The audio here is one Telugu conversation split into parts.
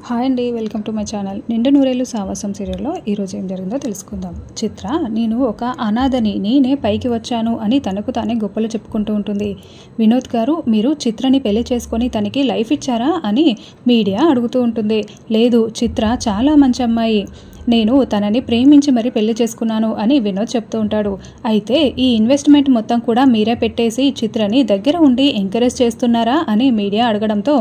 హాయ్ అండి, వెల్కమ్ టు మై ఛానల్. నిండు నూరేళ్ళు సావాసం సీరియల్లో ఈరోజు ఏం జరిగిందో తెలుసుకుందాం. చిత్ర నేను ఒక అనాథని, నేనే పైకి వచ్చాను అని తనకు తానే గొప్పలు చెప్పుకుంటూ ఉంటుంది. వినోద్ గారు, మీరు చిత్రని పెళ్లి చేసుకొని తనకి లైఫ్ ఇచ్చారా అని మీడియా అడుగుతూ ఉంటుంది. లేదు, చిత్ర చాలా మంచి అమ్మాయి, నేను తనని ప్రేమించి మరీ పెళ్లి చేసుకున్నాను అని వినోద్ చెప్తూ ఉంటాడు. అయితే ఈ ఇన్వెస్ట్మెంట్ మొత్తం కూడా మీరే పెట్టేసి చిత్రని దగ్గర ఉండి ఎంకరేజ్ చేస్తున్నారా అని మీడియా అడగడంతో,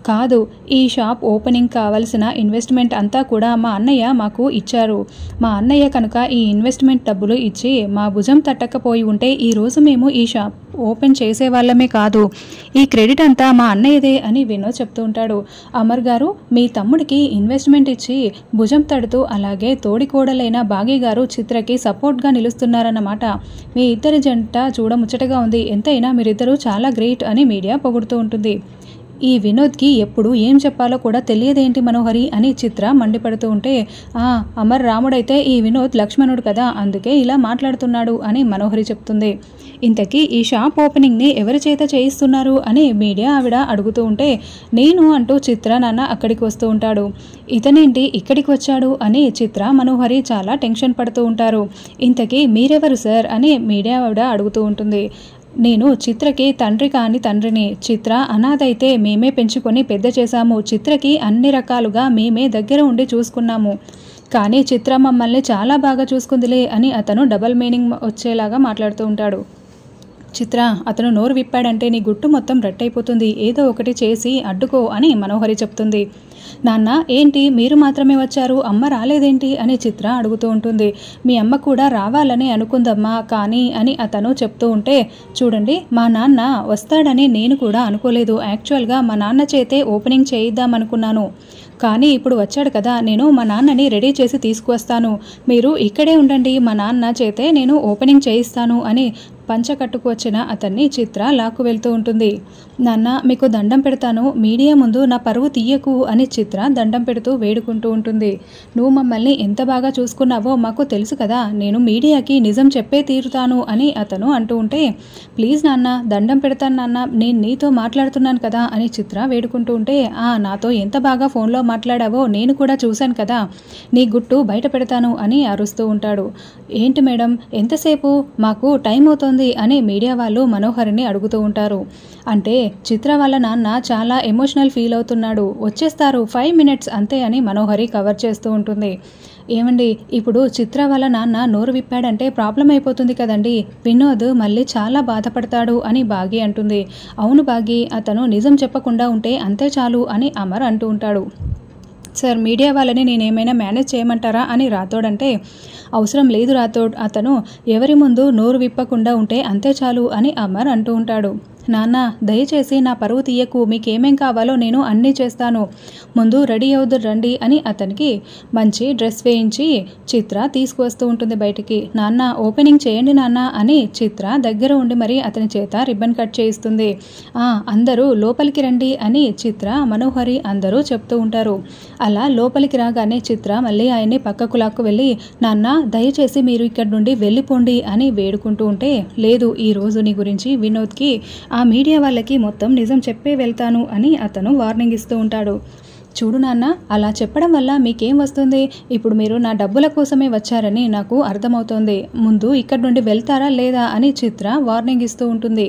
కాదు, ఈ షాప్ ఓపెనింగ్ కావాల్సిన ఇన్వెస్ట్మెంట్ అంతా కూడా మా అన్నయ్య మాకు ఇచ్చారు. మా అన్నయ్య కనుక ఈ ఇన్వెస్ట్మెంట్ డబ్బులు ఇచ్చి మా భుజం తట్టకపోయి ఉంటే ఈరోజు మేము ఈ షాప్ ఓపెన్ చేసేవాళ్ళమే కాదు. ఈ క్రెడిట్ అంతా మా అన్నయ్యదే అని వినోద్ చెప్తూ ఉంటాడు. అమర్ గారు, మీ తమ్ముడికి ఇన్వెస్ట్మెంట్ ఇచ్చి భుజం తడుతూ అలాగే తోడికోడలైన భాగ్య గారు చిత్రకి సపోర్ట్గా నిలుస్తున్నారన్నమాట. మీ ఇద్దరి జంట చూడముచ్చటగా ఉంది. ఎంతైనా మీరిద్దరూ చాలా గ్రేట్ అని మీడియా పొగుడుతూ ఉంటుంది. ఈ వినోద్కి ఎప్పుడు ఏం చెప్పాలో కూడా తెలియదేంటి మనోహరి అని చిత్ర మండిపడుతూ ఉంటే, అమర్ రాముడైతే ఈ వినోద్ లక్ష్మణుడు కదా, అందుకే ఇలా మాట్లాడుతున్నాడు అని మనోహరి చెప్తుంది. ఇంతకీ ఈ షాప్ ఓపెనింగ్ని ఎవరి చేత చేయిస్తున్నారు అని మీడియా ఆవిడ అడుగుతూ ఉంటే, నేను అంటూ చిత్ర నాన్న అక్కడికి వస్తూ ఉంటాడు. ఇతనేంటి ఇక్కడికి వచ్చాడు అని చిత్ర మనోహరి చాలా టెన్షన్ పడుతూ ఉంటారు. ఇంతకీ మీరెవరు సార్ అని మీడియా ఆవిడ అడుగుతూ ఉంటుంది. నేను చిత్రకి తండ్రి కాని తండ్రిని. చిత్ర అనాథ అయితే మేమే పెంచుకొని పెద్ద చేశాము. చిత్రకి అన్ని రకాలుగా మేమే దగ్గర ఉండి చూసుకున్నాము. కానీ చిత్ర మమ్మల్ని చాలా బాగా చూసుకుందిలే అని అతను డబల్ మీనింగ్ వచ్చేలాగా మాట్లాడుతూ ఉంటాడు. చిత్ర, అతను నోరు విప్పాడంటే నీ గుట్టు మొత్తం రట్టయిపోతుంది. ఏదో ఒకటి చేసి అడ్డుకో అని మనోహరి చెప్తుంది. నాన్న, ఏంటి మీరు మాత్రమే వచ్చారు, అమ్మ రాలేదేంటి అని చిత్ర అడుగుతూ ఉంటుంది. మీ అమ్మ కూడా రావాలని అనుకుందమ్మా, కానీ అని అతను చెప్తూ ఉంటే, చూడండి, మా నాన్న వస్తాడని నేను కూడా అనుకోలేదు. యాక్చువల్గా మా నాన్న చేతే ఓపెనింగ్ చేయిద్దామనుకున్నాను. కానీ ఇప్పుడు వచ్చాడు కదా, నేను మా నాన్నని రెడీ చేసి తీసుకువస్తాను. మీరు ఇక్కడే ఉండండి, మా నాన్న చేతే నేను ఓపెనింగ్ చేయిస్తాను అని పంచకట్టుకు వచ్చిన అతన్ని చిత్ర లాక్కు వెళ్తూ ఉంటుంది. నాన్న, మీకు దండం పెడతాను, మీడియా ముందు నా పరువు తీయకు అని చిత్ర దండం పెడుతూ వేడుకుంటూ ఉంటుంది. నువ్వు మమ్మల్ని ఎంత బాగా చూసుకున్నావో మాకు తెలుసు కదా, నేను మీడియాకి నిజం చెప్పే తీరుతాను అని అతను అంటూ ఉంటే, ప్లీజ్ నాన్న, దండం పెడతాను నాన్న, నేను నీతో మాట్లాడుతున్నాను కదా అని చిత్ర వేడుకుంటూ ఉంటే, నాతో ఎంత బాగా ఫోన్లో మాట్లాడావో నేను కూడా చూశాను కదా, నీ గుట్టు బయట పెడతాను అని అరుస్తూ ఉంటాడు. ఏంటి మేడం, ఎంతసేపు, మాకు టైం అవుతోంది అని మీడియా వాళ్ళు మనోహరిని అడుగుతూ ఉంటారు. అంటే చిత్ర వాళ్ళ నాన్న చాలా ఎమోషనల్ ఫీల్ అవుతున్నాడు, వచ్చేస్తారు 5 minutes అంతే అని మనోహరి కవర్ చేస్తూ ఉంటుంది. ఏమండి, ఇప్పుడు చిత్ర వాళ్ళ నాన్న నోరు విప్పాడంటే ప్రాబ్లం అయిపోతుంది కదండి, వినోద్ మళ్ళీ చాలా బాధపడతాడు అని భాగి అంటుంది. అవును భాగి, అతను నిజం చెప్పకుండా ఉంటే అంతే చాలు అని అమర్ అంటూ ఉంటాడు. సార్, మీడియా వాళ్ళని నేనేమైనా మేనేజ్ చేయమంటారా అని రాథోడ్ అంటే, అవసరం లేదు రాథోడ్, అతను ఎవరి ముందు నోరు విప్పకుండా ఉంటే అంతే చాలు అని అమర్ అంటూ ఉంటాడు. నాన్న, దయచేసి నా పరువు తీయకు, మీకేమేం కావాలో నేను అన్నీ చేస్తాను, ముందు రెడీ అవుదు రండి అని అతనికి మంచి డ్రెస్ వేయించి చిత్ర తీసుకువస్తూ ఉంటుంది బయటికి. నాన్న, ఓపెనింగ్ చేయండి నాన్న అని చిత్ర దగ్గర ఉండి మరి అతని చేత రిబ్బన్ కట్ చేయిస్తుంది. అందరూ లోపలికి రండి అని చిత్ర, మనోహరి అందరూ చెప్తూ ఉంటారు. అలా లోపలికి రాగానే చిత్ర మళ్ళీ ఆయన్ని పక్కకు లాక్కు వెళ్ళి, నాన్న, దయచేసి మీరు ఇక్కడి నుండి వెళ్ళిపోండి అని వేడుకుంటూ ఉంటే, లేదు, ఈరోజు నీ గురించి వినోద్కి ఆ మీడియా వాళ్ళకి మొత్తం నిజం చెప్పే వెళ్తాను అని అతను వార్నింగ్ ఇస్తూ ఉంటాడు. చూడు నాన్న, అలా చెప్పడం వల్ల మీకేం వస్తుంది, ఇప్పుడు మీరు నా డబ్బుల కోసమే వచ్చారని నాకు అర్థమవుతోంది, ముందు ఇక్కడి నుండి వెళ్తారా లేదా అని చిత్ర వార్నింగ్ ఇస్తూ ఉంటుంది.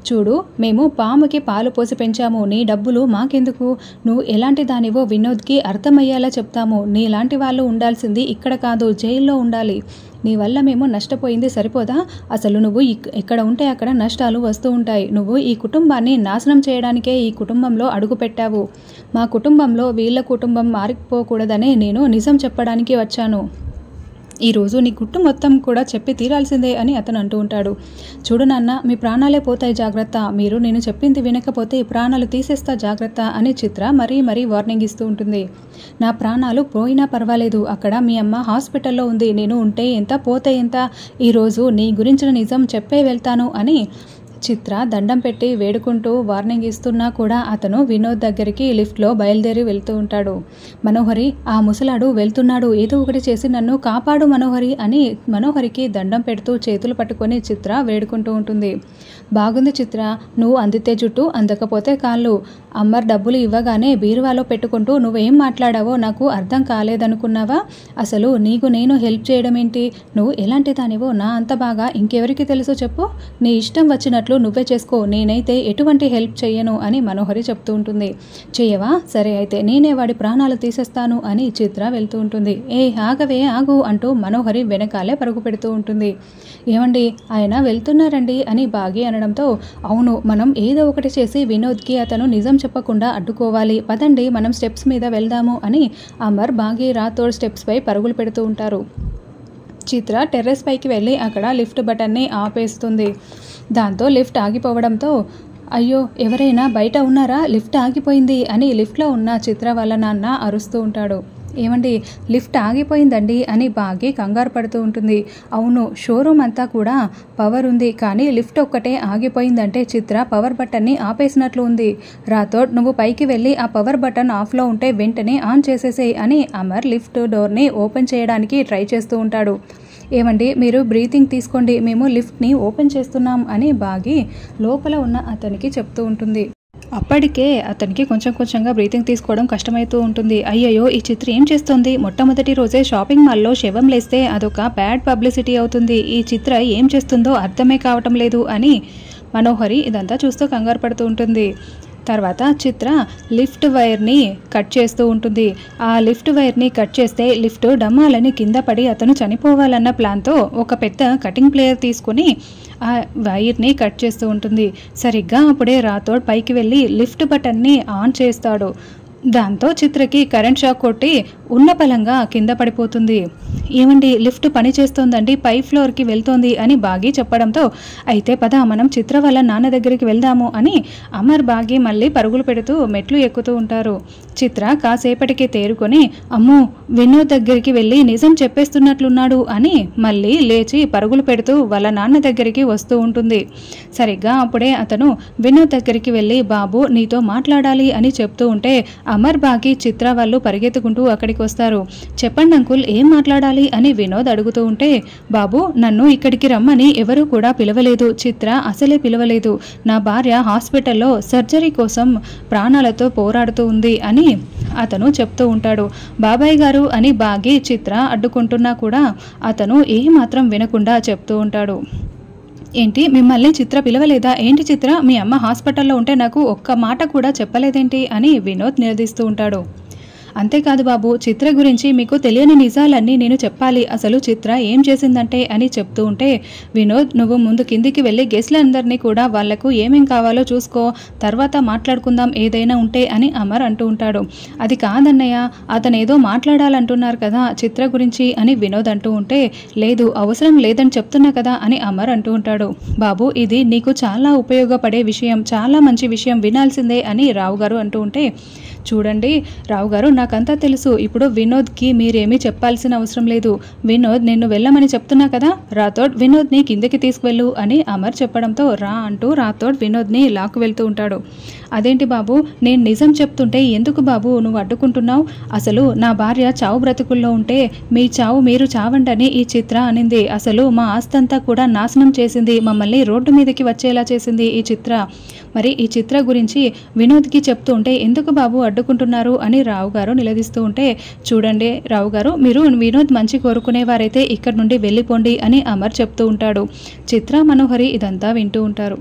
చూడు, మేము పాముకి పాలు పోసి పెంచాము, నీ డబ్బులు మాకెందుకు, నువ్వు ఎలాంటి దానివో వినోద్కి అర్థమయ్యేలా చెప్తాము, నీలాంటి వాళ్ళు ఉండాల్సింది ఇక్కడ కాదు, జైల్లో ఉండాలి, నీ వల్ల మేము నష్టపోయింది సరిపోదా, అసలు నువ్వు ఎక్కడ ఉంటే అక్కడ నష్టాలు వస్తూ ఉంటాయి, నువ్వు ఈ కుటుంబాన్ని నాశనం చేయడానికే ఈ కుటుంబంలో అడుగు పెట్టావు, మా కుటుంబంలో వీళ్ళ కుటుంబం మారిపోకూడదనే నేను నిజం చెప్పడానికి వచ్చాను, ఈరోజు నీ గుట్టు మొత్తం కూడా చెప్పి తీరాల్సిందే అని అతను అంటూ ఉంటాడు. చూడు నాన్న, మీ ప్రాణాలే పోతాయి, జాగ్రత్త, మీరు నేను చెప్పింది వినకపోతే ప్రాణాలు తీసేస్తా, జాగ్రత్త అని చిత్ర మరీ వార్నింగ్ ఇస్తూ ఉంటుంది. నా ప్రాణాలు పోయినా పర్వాలేదు, అక్కడ మీ అమ్మ హాస్పిటల్లో ఉంది, నేను ఉంటే ఎంత పోతే ఎంత, ఈరోజు నీ గురించిన నిజం చెప్పే వెళ్తాను అని చిత్ర దండం పెట్టి వేడుకుంటూ వార్నింగ్ ఇస్తున్నా కూడా అతను వినోద్ దగ్గరికి లిఫ్ట్లో బయలుదేరి వెళ్తూ ఉంటాడు. మనోహరి, ఆ ముసలాడు వెళ్తున్నాడు, ఏదో ఒకటి చేసి నన్ను కాపాడు మనోహరి అని మనోహరికి దండం పెడుతూ చేతులు పట్టుకొని చిత్ర వేడుకుంటూ ఉంటుంది. బాగుంది చిత్ర, నువ్వు అందితే జుట్టు అందకపోతే కాళ్ళు. అమ్మర్ డబ్బులు ఇవ్వగానే బీరువాలో పెట్టుకుంటూ నువ్వేం మాట్లాడావో నాకు అర్థం కాలేదనుకున్నావా? అసలు నీకు నేను హెల్ప్ చేయడం ఏంటి? నువ్వు ఎలాంటి దానివో నా అంత బాగా ఇంకెవరికి తెలుసు చెప్పు? నీ ఇష్టం వచ్చినట్లు నువ్వే చేసుకో, నేనైతే ఎటువంటి హెల్ప్ చెయ్యను అని మనోహరి చెప్తూ ఉంటుంది. చెయ్యవా? సరే అయితే నేనే వాడి ప్రాణాలు తీసేస్తాను అని చిత్ర వెళ్తూ ఉంటుంది. ఆగవే ఆగు అంటూ మనోహరి వెనకాలే పరుగు పెడుతూ ఉంటుంది. ఏమండి, ఆయన వెళ్తున్నారండి అని బాగి అనడంతో, అవును, మనం ఏదో ఒకటి చేసి వినోద్కి అతను నిజం చెప్పకుండా అడ్డుకోవాలి, పదండి మనం స్టెప్స్ మీద వెళ్దాము అని అమర్, బాగి, రాథోడ్ స్టెప్స్ పై పరుగులు పెడుతూ ఉంటారు. చిత్ర టెర్రస్ పైకి వెళ్ళి అక్కడ లిఫ్ట్ బటన్ని ఆపేస్తుంది. దాంతో లిఫ్ట్ ఆగిపోవడంతో, అయ్యో ఎవరైనా బయట ఉన్నారా, లిఫ్ట్ ఆగిపోయింది అని లిఫ్ట్లో ఉన్న చిత్ర వాళ్ళ నాన్న అరుస్తూ ఉంటాడు. ఏమండి, లిఫ్ట్ ఆగిపోయిందండి అని బాగి కంగారు పడుతూ ఉంటుంది. అవును, షోరూమ్ అంతా కూడా పవర్ ఉంది, కానీ లిఫ్ట్ ఒక్కటే ఆగిపోయిందంటే చిత్ర పవర్ బటన్ని ఆపేసినట్లు ఉంది. రాథోడ్, నువ్వు పైకి వెళ్ళి ఆ పవర్ బటన్ ఆఫ్లో ఉంటే వెంటనే ఆన్ చేసేసేయి అని అమర్ లిఫ్ట్ డోర్ని ఓపెన్ చేయడానికి ట్రై చేస్తూ ఉంటాడు. ఏమండి, మీరు బ్రీతింగ్ తీసుకోండి, మేము లిఫ్ట్ని ఓపెన్ చేస్తున్నాం అని బాగి లోపల ఉన్న అతనికి చెప్తూ ఉంటుంది. అప్పటికే అతనికి కొంచెం కొంచెంగా బ్రీతింగ్ తీసుకోవడం కష్టమవుతూ ఉంటుంది. అయ్యయ్యో, ఈ చిత్ర ఏం చేస్తుంది? మొట్టమొదటి రోజే షాపింగ్ మాల్లో శవం లేస్తే అదొక బ్యాడ్ పబ్లిసిటీ అవుతుంది. ఈ చిత్ర ఏం చేస్తుందో అర్థమే కావటం లేదు అని మనోహరి ఇదంతా చూస్తూ కంగారు పడుతూ ఉంటుంది. తర్వాత చిత్ర లిఫ్ట్ వైర్ని కట్ చేస్తూ ఉంటుంది. ఆ లిఫ్ట్ వైర్ని కట్ చేస్తే లిఫ్ట్ డమ్మాలని కింద పడి అతను చనిపోవాలన్న ప్లాన్తో ఒక పెద్ద కటింగ్ ప్లేయర్ తీసుకుని ఆ వైర్ని కట్ చేస్తూ ఉంటుంది. సరిగ్గా అప్పుడే రాథోడ్ పైకి వెళ్ళి లిఫ్ట్ బటన్ని ఆన్ చేస్తాడు. దాంతో చిత్రకి కరెంట్ షాక్ కొట్టి ఉన్న పలంగా కింద పడిపోతుంది. ఏమండి, లిఫ్ట్ పని చేస్తోందండి, పై ఫ్లోర్కి వెళ్తోంది అని బాగి చెప్పడంతో, అయితే పద మనం చిత్ర వాళ్ళ నాన్న దగ్గరికి వెళ్దాము అని అమర్, బాగి మళ్ళీ పరుగులు పెడుతూ మెట్లు ఎక్కుతూ ఉంటారు. చిత్ర కాసేపటికి తేరుకొని, అమ్మో, వినోద్ దగ్గరికి వెళ్ళి నిజం చెప్పేస్తున్నట్లున్నాడు అని మళ్ళీ లేచి పరుగులు పెడుతూ వాళ్ళ నాన్న దగ్గరికి వస్తూ ఉంటుంది. సరిగ్గా అప్పుడే అతను వినోద్ దగ్గరికి వెళ్ళి, బాబు నీతో మాట్లాడాలి అని చెప్తూ ఉంటే అమర్, బాగి, చిత్ర వాళ్ళు పరిగెత్తుకుంటూ అక్కడికి వస్తారు. చెప్పండి అంకుల్, ఏం మాట్లాడాలి అని వినోద్ అడుగుతూ ఉంటే, బాబు నన్ను ఇక్కడికి రమ్మని ఎవరూ కూడా పిలవలేదు, చిత్ర అసలే పిలవలేదు. నా భార్య హాస్పిటల్లో సర్జరీ కోసం ప్రాణాలతో పోరాడుతూ ఉంది అని అతను చెప్తూ ఉంటాడు. బాబాయ్ గారు అని బాగి, చిత్ర అడ్డుకుంటున్నా కూడా అతను ఏమాత్రం వినకుండా చెప్తూ ఉంటాడు. ఏంటి, మిమ్మల్ని చిత్ర పిలవలేదా? ఏంటి చిత్ర, మీ అమ్మ హాస్పిటల్లో ఉంటే నాకు ఒక్క మాట కూడా చెప్పలేదేంటి అని వినోద్ నిలదీస్తూ ఉంటాడు. అంతేకాదు బాబు, చిత్ర గురించి మీకు తెలియని నిజాలన్నీ నేను చెప్పాలి. అసలు చిత్ర ఏం చేసిందంటే అని చెప్తూ ఉంటే, వినోద్ నువ్వు ముందు కిందికి వెళ్ళి గెస్ట్లందరినీ కూడా వాళ్లకు ఏమేం కావాలో చూసుకో, తర్వాత మాట్లాడుకుందాం ఏదైనా ఉంటే అని అమర్ అంటూ ఉంటాడు. అది కాదన్నయ్య, అతనేదో మాట్లాడాలంటున్నారు కదా చిత్ర గురించి అని వినోద్ అంటూ ఉంటే, లేదు అవసరం లేదని చెప్తున్నా కదా అని అమర్ అంటూ ఉంటాడు. బాబు ఇది నీకు చాలా ఉపయోగపడే విషయం, చాలా మంచి విషయం, వినాల్సిందే అని రావు గారు అంటూ ఉంటే, చూడండి రావు గారు, నాకంతా తెలుసు, ఇప్పుడు వినోద్కి మీరేమీ చెప్పాల్సిన అవసరం లేదు. వినోద్ నిన్ను వెళ్ళమని చెప్తున్నా కదా, రాథోడ్ వినోద్ని కిందకి తీసుకువెళ్ళు అని అమర్ చెప్పడంతో రా అంటూ రాథోడ్ వినోద్ని లాక్కు వెళ్తూ ఉంటాడు. అదేంటి బాబు, నేను నిజం చెప్తుంటే ఎందుకు బాబు నువ్వు అడ్డుకుంటున్నావు? అసలు నా భార్య చావు బ్రతుకుల్లో ఉంటే మీ చావు మీరు చావండని ఈ చిత్ర అనింది. అసలు మా ఆస్తంతా కూడా నాశనం చేసింది, మమ్మల్ని రోడ్డు మీదకి వచ్చేలా చేసింది ఈ చిత్ర. మరి ఈ చిత్ర గురించి వినోద్కి చెప్తూ ఉంటే ఎందుకు బాబు అడ్డుకుంటున్నారు అని రావు గారు నిలదీస్తూ ఉంటే, చూడండి రావు గారు, మీరు వినోద్ మంచి కోరుకునేవారైతే ఇక్కడి నుండి వెళ్ళిపోండి అని అమర్ చెప్తూ ఉంటాడు. చిత్ర, మనోహరి ఇదంతా వింటూ ఉంటారు.